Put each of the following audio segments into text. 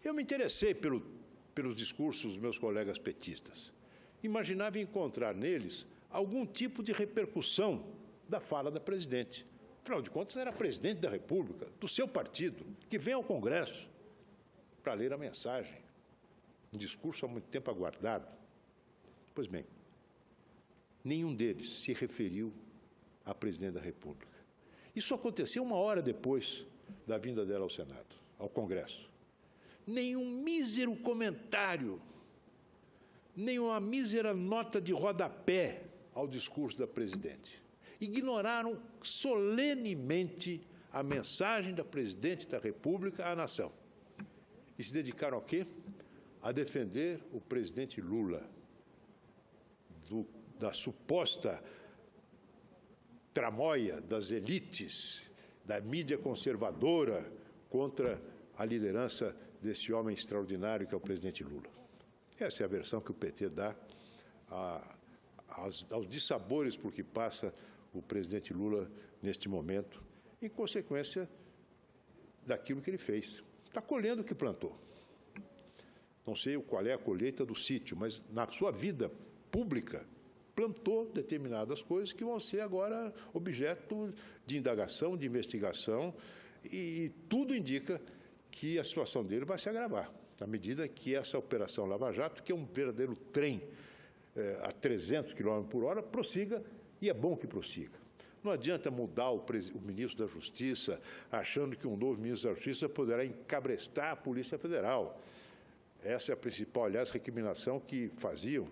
Eu me interessei pelos discursos dos meus colegas petistas. Imaginava encontrar neles algum tipo de repercussão da fala da presidente. Afinal de contas, era presidente da República, do seu partido, que vem ao Congresso para ler a mensagem. Um discurso há muito tempo aguardado. Pois bem, nenhum deles se referiu à presidente da República. Isso aconteceu 1 hora depois da vinda dela ao Senado, ao Congresso. Nenhum mísero comentário, nenhuma mísera nota de rodapé ao discurso da presidente. Ignoraram solenemente a mensagem da presidente da República à nação. E se dedicaram a quê? A defender o presidente Lula da suposta tramóia das elites, da mídia conservadora contra a liderança desse homem extraordinário que é o presidente Lula. Essa é a versão que o PT dá aos dissabores por que passa o presidente Lula neste momento, em consequência daquilo que ele fez. Está colhendo o que plantou. Não sei qual é a colheita do sítio, mas na sua vida pública plantou determinadas coisas que vão ser agora objeto de indagação, de investigação, e tudo indica que a situação dele vai se agravar, à medida que essa Operação Lava Jato, que é um verdadeiro trem a 300 km por hora, prossiga, e é bom que prossiga. Não adianta mudar o ministro da Justiça, achando que um novo ministro da Justiça poderá encabrestar a Polícia Federal. Essa é a principal, aliás, recriminação que faziam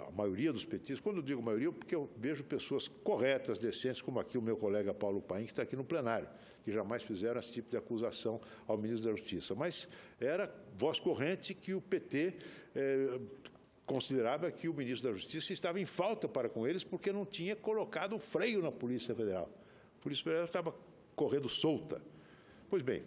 a maioria dos petistas. Quando eu digo maioria, porque eu vejo pessoas corretas, decentes, como aqui o meu colega Paulo Paim, que está aqui no plenário, que jamais fizeram esse tipo de acusação ao ministro da Justiça. Mas era voz corrente que o PT considerava que o ministro da Justiça estava em falta para com eles porque não tinha colocado o freio na Polícia Federal. A Polícia Federal estava correndo solta. Pois bem,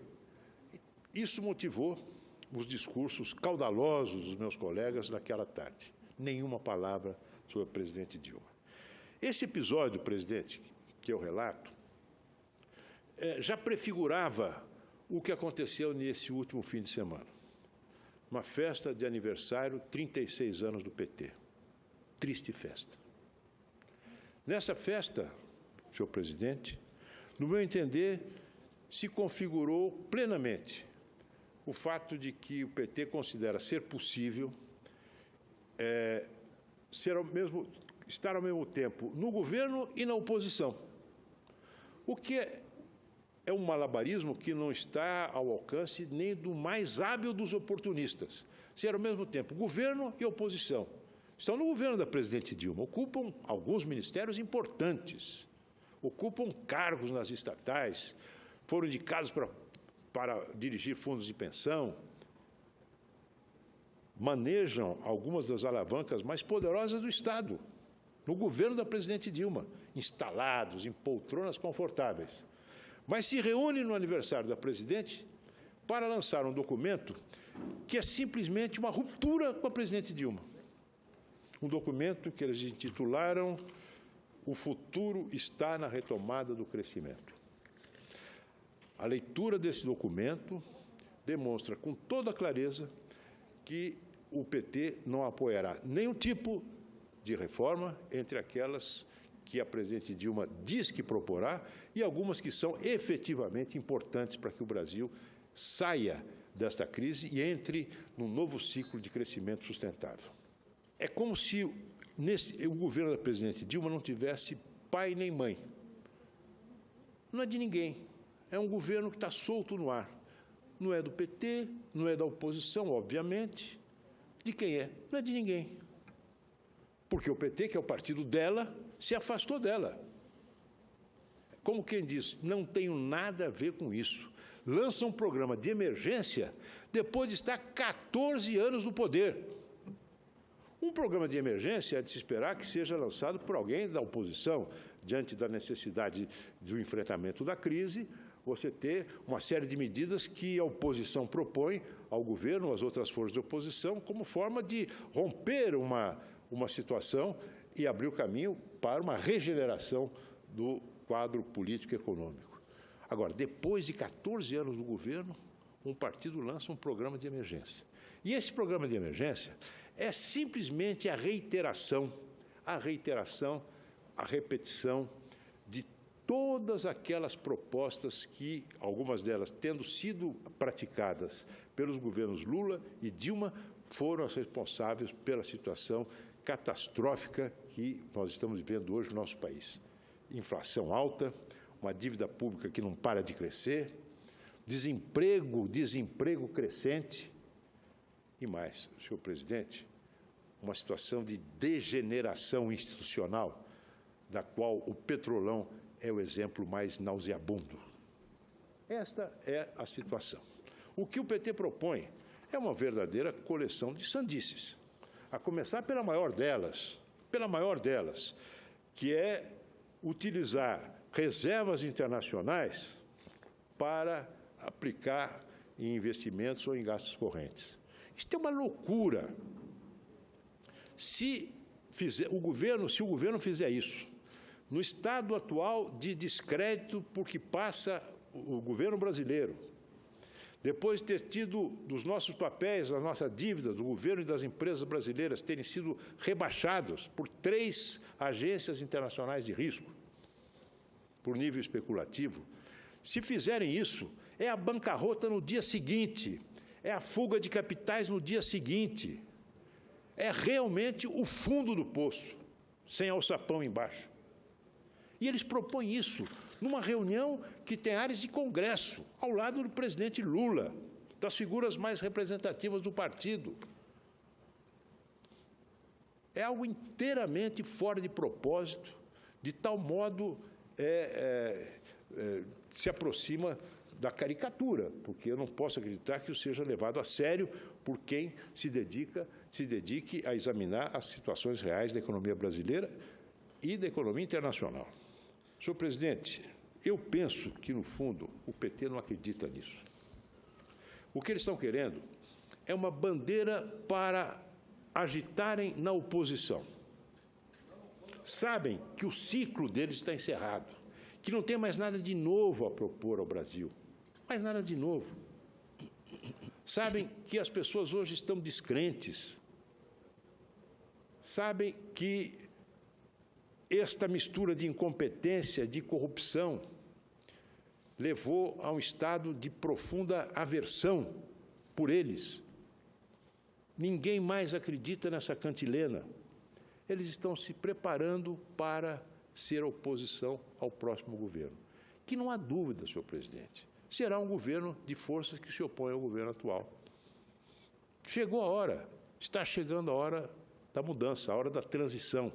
isso motivou os discursos caudalosos dos meus colegas naquela tarde. Nenhuma palavra sobre a presidente Dilma. Esse episódio, presidente, que eu relato, já prefigurava o que aconteceu nesse último fim de semana. Uma festa de aniversário, 36 anos do PT. Triste festa. Nessa festa, senhor presidente, no meu entender, se configurou plenamente o fato de que o PT considera ser possível estar ao mesmo tempo no governo e na oposição. O que é um malabarismo que não está ao alcance nem do mais hábil dos oportunistas. Ser ao mesmo tempo governo e oposição. Estão no governo da presidente Dilma, ocupam alguns ministérios importantes, ocupam cargos nas estatais, foram indicados para dirigir fundos de pensão, manejam algumas das alavancas mais poderosas do Estado, no governo da presidente Dilma, instalados em poltronas confortáveis. Mas se reúnem no aniversário da presidente para lançar um documento que é simplesmente uma ruptura com a presidente Dilma. Um documento que eles intitularam "O futuro está na retomada do crescimento". A leitura desse documento demonstra com toda clareza que o PT não apoiará nenhum tipo de reforma entre aquelas que a presidente Dilma diz que proporá e algumas que são efetivamente importantes para que o Brasil saia desta crise e entre num novo ciclo de crescimento sustentável. É como se o governo da presidente Dilma não tivesse pai nem mãe. Não é de ninguém. É um governo que está solto no ar. Não é do PT, não é da oposição, obviamente. De quem é? Não é de ninguém. Porque o PT, que é o partido dela, se afastou dela. Como quem diz, não tenho nada a ver com isso. Lança um programa de emergência depois de estar 14 anos no poder. Um programa de emergência é de se esperar que seja lançado por alguém da oposição, diante da necessidade do enfrentamento da crise, você ter uma série de medidas que a oposição propõe ao governo, às outras forças de oposição, como forma de romper uma situação e abrir o caminho para uma regeneração do quadro político e econômico. Agora, depois de 14 anos no governo, um partido lança um programa de emergência. E esse programa de emergência é simplesmente a repetição de todas aquelas propostas que, algumas delas tendo sido praticadas pelos governos Lula e Dilma, foram as responsáveis pela situação catastrófica que nós estamos vivendo hoje no nosso país. Inflação alta, uma dívida pública que não para de crescer, desemprego crescente e mais, senhor presidente, uma situação de degeneração institucional, da qual o Petrolão é o exemplo mais nauseabundo. Esta é a situação. O que o PT propõe é uma verdadeira coleção de sandices, a começar pela maior delas, que é utilizar reservas internacionais para aplicar em investimentos ou em gastos correntes. Isso é uma loucura. Se o governo fizer isso, no estado atual de descrédito por que passa o governo brasileiro, depois de ter tido dos nossos papéis, a nossa dívida do governo e das empresas brasileiras terem sido rebaixados por 3 agências internacionais de risco, por nível especulativo, se fizerem isso, é a bancarrota no dia seguinte, é a fuga de capitais no dia seguinte, é realmente o fundo do poço, sem alçapão embaixo. E eles propõem isso numa reunião que tem áreas de congresso, ao lado do presidente Lula, das figuras mais representativas do partido. É algo inteiramente fora de propósito, de tal modo se aproxima da caricatura, porque eu não posso acreditar que isso seja levado a sério por quem se dedique a examinar as situações reais da economia brasileira e da economia internacional. Senhor presidente, eu penso que, no fundo, o PT não acredita nisso. O que eles estão querendo é uma bandeira para agitarem na oposição. Sabem que o ciclo deles está encerrado, que não tem mais nada de novo a propor ao Brasil. Mais nada de novo. Sabem que as pessoas hoje estão descrentes. Sabem que esta mistura de incompetência, de corrupção, levou a um estado de profunda aversão por eles. Ninguém mais acredita nessa cantilena. Eles estão se preparando para ser oposição ao próximo governo, que não há dúvida, senhor presidente, será um governo de forças que se opõem ao governo atual. Chegou a hora, está chegando a hora da mudança, a hora da transição,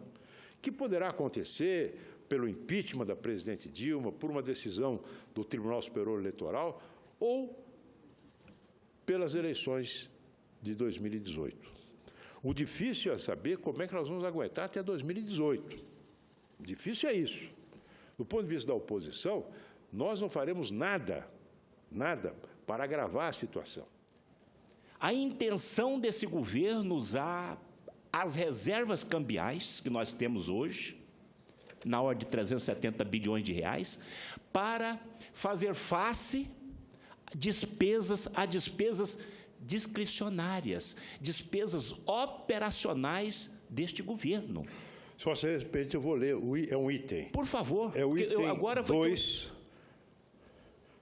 que poderá acontecer pelo impeachment da presidente Dilma, por uma decisão do Tribunal Superior Eleitoral ou pelas eleições de 2018. O difícil é saber como é que nós vamos aguentar até 2018. O difícil é isso. Do ponto de vista da oposição, nós não faremos nada para agravar a situação. A intenção desse governo usar as reservas cambiais que nós temos hoje, na ordem de 370 bilhões de reais, para fazer face a despesas discricionárias, despesas operacionais deste governo. Se você respeita, eu vou ler, é um item. Por favor. É o item 2,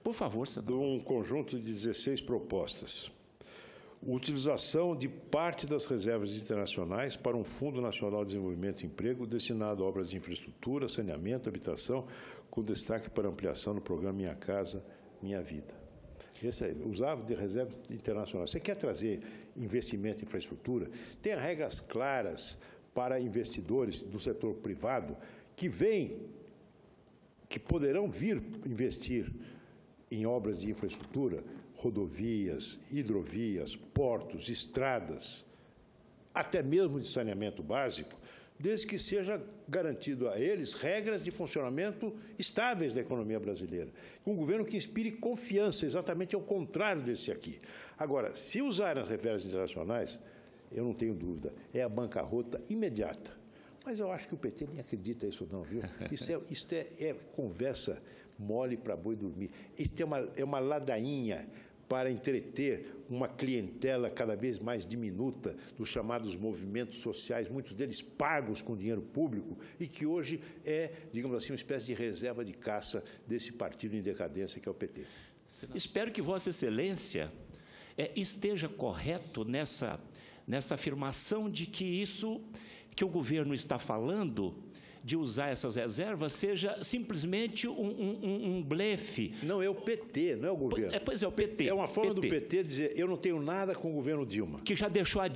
por favor, senador. De um conjunto de 16 propostas. Utilização de parte das reservas internacionais para um Fundo Nacional de Desenvolvimento e Emprego destinado a obras de infraestrutura, saneamento, habitação, com destaque para ampliação do programa Minha Casa, Minha Vida. Esse aí, usar de reserva internacional. Você quer trazer investimento em infraestrutura? Tem regras claras para investidores do setor privado que poderão vir investir em obras de infraestrutura, rodovias, hidrovias, portos, estradas, até mesmo de saneamento básico, desde que seja garantido a eles regras de funcionamento estáveis da economia brasileira. Um governo que inspire confiança, exatamente ao contrário desse aqui. Agora, se usarem as reservas internacionais, eu não tenho dúvida, é a bancarrota imediata. Mas eu acho que o PT nem acredita nisso não, viu? Isso é conversa mole para boi dormir. Isso é uma ladainha para entreter uma clientela cada vez mais diminuta dos chamados movimentos sociais, muitos deles pagos com dinheiro público, e que hoje é, digamos assim, uma espécie de reserva de caça desse partido em decadência que é o PT. Espero que Vossa Excelência esteja correto nessa afirmação de que isso que o governo está falando, de usar essas reservas, seja simplesmente um blefe. Não, é o PT, não é o governo. Pois é, o PT. É uma forma do PT dizer, eu não tenho nada com o governo Dilma. Que já deixou a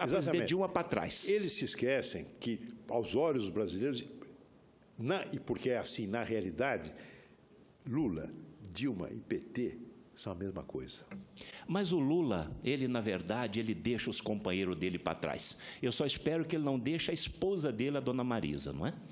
presidente Dilma para trás. Eles se esquecem que, aos olhos dos brasileiros, e porque é assim na realidade, Lula, Dilma e PT são a mesma coisa. Mas o Lula, ele, na verdade, ele deixa os companheiros dele para trás. Eu só espero que ele não deixe a esposa dele, a dona Marisa, não é?